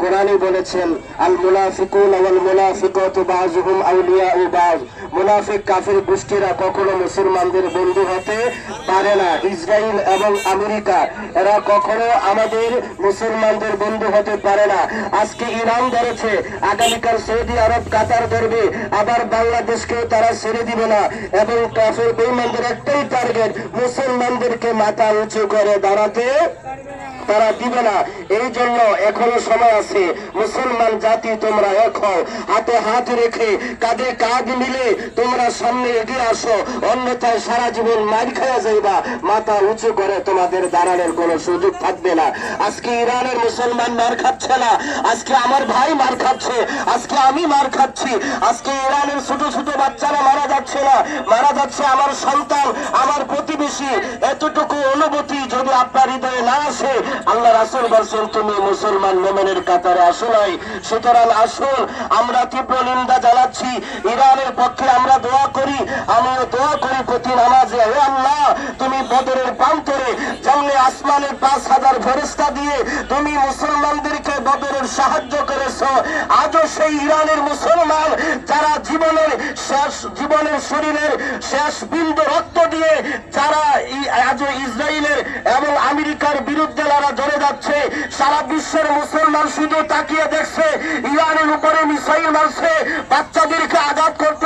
কোরআনই বলেছেন, আল মুনাফিকুন ওয়াল মুনাফিকাতু বাযুহুম আউলিয়াউ বায। মুনাফিক কাফির গোষ্ঠীরা কখনো মুসলমানদের বন্ধু হতে পারে না। ইসরায়েল এবং আমেরিকা এরা কখনো আমাদের মুসলমানদের বন্ধু হতে পারে না। আজকে ইরান ধরেছে, আগামীকাল সৌদি আরব, কাতার ধরবে, আবার বাংলাদেশকেও তারা ছেড়ে দিবে না। এবং কাফের বেঈমানদের একটাই টার্গেট, মুসলমানদেরকে মাথা উঁচু করে দাঁড়াতে তারা দিবে না। এই জন্য এখনো সময় আছে। মুসলমান জাতি তোমরা এক হও, হাতে হাত রেখে কাঁধে কাঁধ মিলে তোমরা সামনে এগিয়ে আসো, অন্যথায় সারা জীবন মার খাওয়া যাইবা, মাথা উঁচু করে তোমাদের দাঁড়ানোর কোনো সুযোগ থাকবে না। আজকে ইরানের মুসলমান মার খাচ্ছে না, আজকে আমার ভাই মার খাচ্ছে, আজকে আমি মার খাচ্ছি। আজকে ইরানের ছোট ছোট বাচ্চারা মারা যাচ্ছে না, মারা যাচ্ছে আমার সন্তান, আমার প্রতিবেশী। এতটুকু অনুভূতি যদি আপনার হৃদয়ে না আসে, আল্লাহ রাসূল বলেছেন তুমি মুসলমান মুমিনের কাতারে আসো নাই। সুতরাং আসুন, আমরা তীব্র নিন্দা জানাচ্ছি ইরানের পক্ষে। আমরা দোয়া করি, আমিও দোয়া করি প্রতি নামাজে, হে আল্লাহ তুমি বদরের প্রান্তরে জানলে আসমানের 5000 ফেরেশতা দিয়ে তুমি মুসলমানদেরকে বদরের সাহায্য করেছো। আজও সেই ইরানের মুসলমান যারা জীবনের শরীরের শেষ বিন্দু রক্ত দিয়ে যারা আজও ইসরায়েলের এবং আমেরিকার বিরুদ্ধে লড়া ধরে যাচ্ছে, সারা বিশ্বের মুসলমান শুধু তাকিয়ে দেখছে, ইরানের উপরে মিসাইল মারছে, বাচ্চাদেরকে আঘাত করছে।